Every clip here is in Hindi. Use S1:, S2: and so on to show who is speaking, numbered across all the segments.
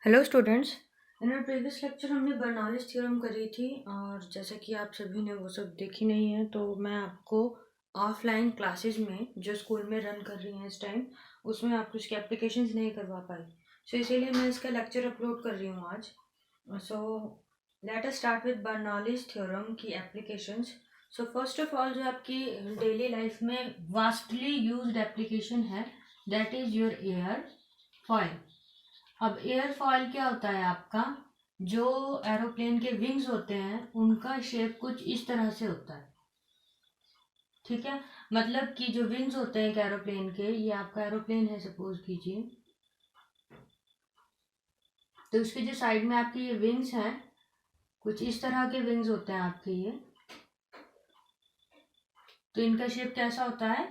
S1: Hello students. In our previous lecture हमने बर्नौलीज थ्योरम करी थी और जैसा कि आप सभी ने वो सब देखी नहीं है तो मैं आपको ऑफलाइन क्लासेस में जो स्कूल में रन कर रही हैं इस टाइम उसमें आपको उसकी एप्लीकेशंस नहीं करवा पाई, सो इसीलिए मैं इसका लेक्चर अपलोड कर रही हूँ आज। So let us start with Bernoulli's theorem की applications. So first of all जो आपकी डेली लाइफ में वास्टली यूज्ड एप्लीकेशन है that is your air foil. अब एयरफॉयल क्या होता है आपका, जो एरोप्लेन के विंग्स होते हैं उनका शेप कुछ इस तरह से होता है। ठीक है, मतलब कि जो विंग्स होते हैं एक एरोप्लेन के, ये आपका एरोप्लेन है सपोज कीजिए, तो उसके जो साइड में आपके ये विंग्स हैं कुछ इस तरह के विंग्स होते हैं आपके ये। तो इनका शेप कैसा होता है,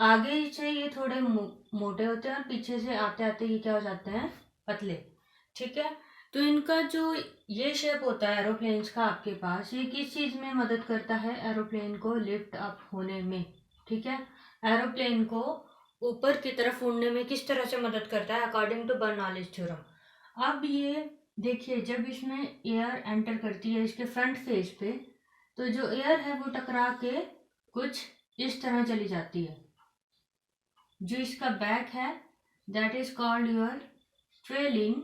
S1: आगे से ये थोड़े मोटे होते हैं और पीछे से आते आते ये क्या हो जाते हैं, पतले। ठीक है, तो इनका जो ये शेप होता है एरोप्लेन्स का आपके पास, ये किस चीज में मदद करता है, एरोप्लेन को लिफ्ट अप होने में। ठीक है, एरोप्लेन को ऊपर की तरफ उड़ने में किस तरह से मदद करता है अकॉर्डिंग टू बर्नौलीज थ्योरम। अब ये देखिए, जब इसमें एयर एंटर करती है इसके फ्रंट फेस पे, तो जो एयर है वो टकरा के कुछ इस तरह चली जाती है। जो इसका बैक है that is called your trailing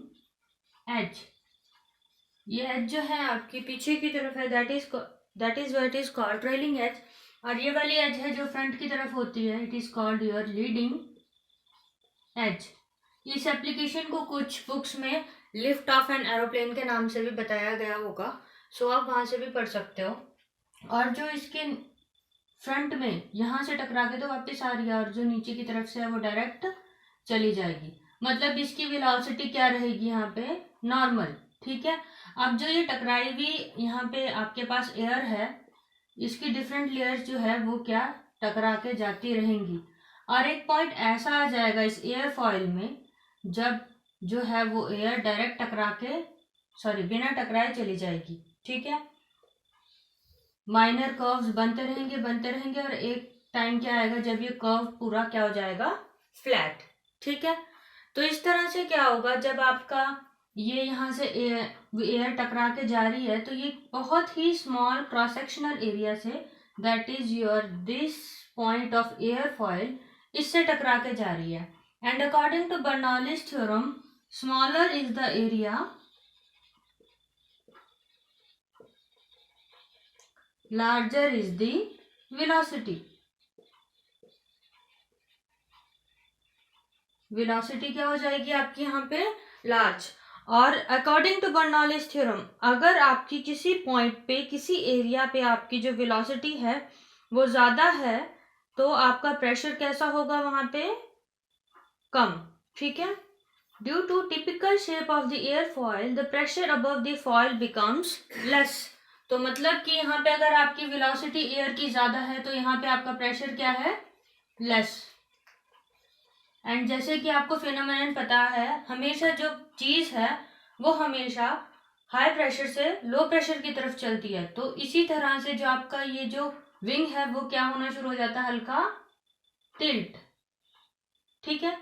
S1: edge. ये एज जो है आपकी पीछे की तरफ है that is what is called trailing edge. और ये वाली एज है जो फ्रंट की तरफ होती है, it is called your leading edge. इस एप्लीकेशन को कुछ बुक्स में लिफ्ट ऑफ एन एरोप्लेन के नाम से भी बताया गया होगा, सो आप वहां से भी पढ़ सकते हो। और जो इसके फ्रंट में यहाँ से टकरा के तो वापस आ रही है और जो नीचे की तरफ से है वो डायरेक्ट चली जाएगी, मतलब इसकी वेलोसिटी क्या रहेगी यहाँ पे, नॉर्मल। ठीक है, अब जो ये टकराई हुई यहाँ पे आपके पास एयर है, इसकी डिफरेंट लेयर्स जो है वो क्या टकरा के जाती रहेंगी और एक पॉइंट ऐसा आ जाएगा इस एयर फॉइल में जब जो है वो एयर डायरेक्ट टकरा के बिना टकराए चली जाएगी। ठीक है, माइनर कर्व्स बनते रहेंगे और एक टाइम क्या आएगा जब ये कर्व पूरा क्या हो जाएगा, फ्लैट। ठीक है, तो इस तरह से क्या होगा, जब आपका ये यहाँ से एयर टकरा के जा रही है तो ये बहुत ही स्मॉल क्रॉस सेक्शनल एरिया से that is your this point of air foil, इससे टकरा के जा रही है। And according to Bernoulli's theorem, smaller is the area, larger is the velocity। Velocity क्या हो जाएगी आपकी यहाँ पे, लार्ज। और अकॉर्डिंग टू बर्नौलीज थ्योरम, अगर आपकी किसी पॉइंट पे किसी एरिया पे आपकी जो वेलोसिटी है वो ज्यादा है तो आपका प्रेशर कैसा होगा वहां पे, कम। ठीक है, due to typical shape of the air foil the pressure above the foil becomes less. तो मतलब कि यहाँ पे अगर आपकी वेलोसिटी एयर की ज्यादा है तो यहाँ पे आपका प्रेशर क्या है, लेस। एंड जैसे कि आपको फिनोमेनन पता है, हमेशा जो चीज है वो हमेशा हाई प्रेशर से लो प्रेशर की तरफ चलती है, तो इसी तरह से जो आपका ये जो विंग है वो क्या होना शुरू हो जाता है, हल्का टिल्ट। ठीक है,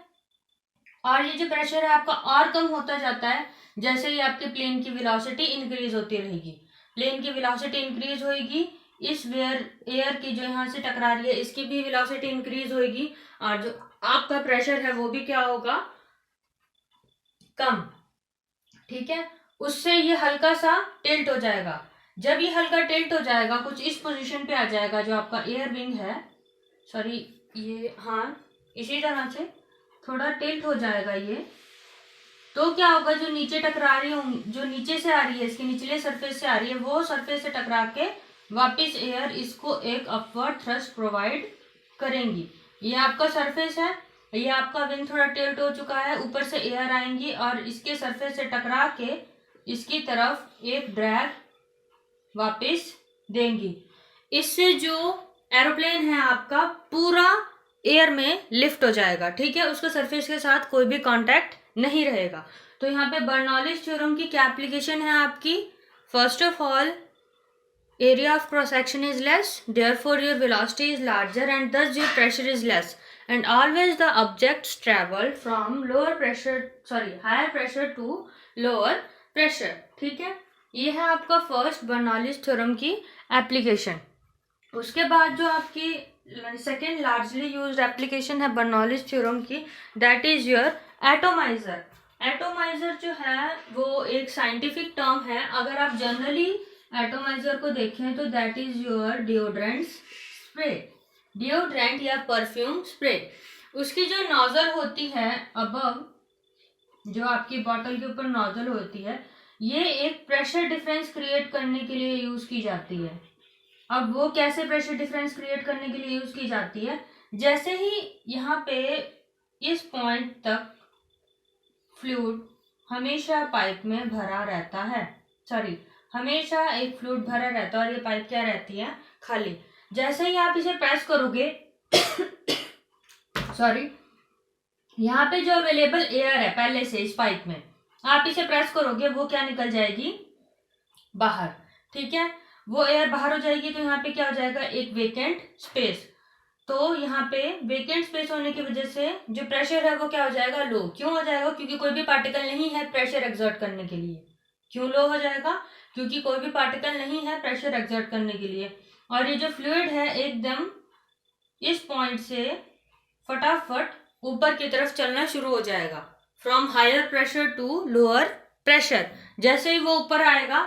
S1: और ये जो प्रेशर है आपका और कम होता जाता है जैसे ही आपके प्लेन की वेलोसिटी इंक्रीज होती रहेगी। प्लेन की वेलोसिटी इंक्रीज होगी, इस एयर की जो यहाँ से टकरा रही है इसकी भी वेलोसिटी इंक्रीज होगी और जो आपका प्रेशर है वो भी क्या होगा, कम। ठीक है, उससे ये हल्का सा टिल्ट हो जाएगा। जब ये हल्का टिल्ट हो जाएगा कुछ इस पोजीशन पे आ जाएगा जो आपका एयर विंग है, ये हाँ इसी तरह से थोड़ा टिल्ट हो जाएगा ये, तो क्या होगा, जो नीचे टकरा रही है, जो नीचे से आ रही है इसके निचले सरफेस से आ रही है, वो सरफेस से टकरा के वापस एयर इसको एक अपवर्ड थ्रस्ट प्रोवाइड करेंगी। ये आपका सरफेस है, ये आपका विंग थोड़ा टिल्ट हो चुका है, ऊपर से एयर आएंगी और इसके सरफेस से टकरा के इसकी तरफ एक ड्रैग वापस देंगी। इससे जो एरोप्लेन है आपका पूरा एयर में लिफ्ट हो जाएगा। ठीक है, उसका सरफेस के साथ कोई भी कांटेक्ट नहीं रहेगा। तो यहाँ पे बर्नौलीज थ्योरम की क्या एप्लीकेशन है आपकी, first of all area of cross section is less, therefore your velocity is larger and thus your pressure is less। and always the objects travel from higher pressure to lower pressure. ठीक है, ये है आपका फर्स्ट बर्नौलीज थ्योरम की एप्लीकेशन. उसके बाद जो आपकी सेकेंड लार्जली यूज्ड एप्लीकेशन है बर्नौलीज थ्योरम की, that is your atomiser. Atomiser जो है वो एक साइंटिफिक टर्म है. अगर आप जनरली एटोमाइजर को देखें तो that is your deodorant spray, deodorant या परफ्यूम स्प्रे. उसकी जो नोजल होती है अबव, जो आपकी बॉटल के ऊपर नोजल होती है, ये एक प्रेशर डिफरेंस क्रिएट करने के लिए यूज की जाती है. अब वो कैसे प्रेशर डिफरेंस क्रिएट करने के लिए यूज की जाती है, जैसे ही यहाँ पे इस पॉइंट तक फ्लूइड हमेशा पाइप में भरा रहता है, हमेशा एक फ्लूइड भरा रहता है और ये पाइप क्या रहती है, खाली. जैसे ही आप इसे प्रेस करोगे यहाँ पे जो अवेलेबल एयर है पहले से इस पाइप में, आप इसे प्रेस करोगे वो क्या निकल जाएगी, बाहर. ठीक है, वो एयर बाहर हो जाएगी तो यहाँ पे क्या हो जाएगा, एक वेकेंट स्पेस. तो यहाँ पे वेकेंट स्पेस होने की वजह से जो प्रेशर है वो क्या हो जाएगा, लो. क्यों हो जाएगा, क्योंकि कोई भी पार्टिकल नहीं है प्रेशर एक्सर्ट करने के लिए. क्यों लो हो जाएगा, क्योंकि कोई भी पार्टिकल नहीं है प्रेशर एक्सर्ट करने के लिए. और ये जो फ्लूइड है एकदम इस पॉइंट से फटाफट ऊपर की तरफ चलना शुरू हो जाएगा, from higher pressure to lower pressure. जैसे ही वो ऊपर आएगा,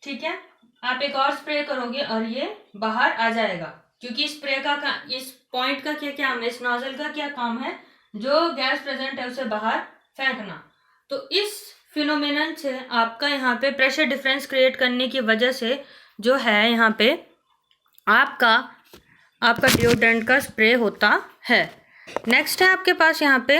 S1: ठीक है, आप एक और स्प्रे करोगे और ये बाहर आ जाएगा. क्योंकि स्प्रे का इस पॉइंट का क्या काम है, इस नोजल का क्या काम है, जो गैस प्रेजेंट है उसे बाहर फेंकना. तो इस फिनोमेनन से आपका यहाँ पे प्रेशर डिफरेंस क्रिएट करने की वजह से जो है यहाँ पे आपका डिओड्रेंट का स्प्रे होता है. नेक्स्ट है आपके पास यहाँ पे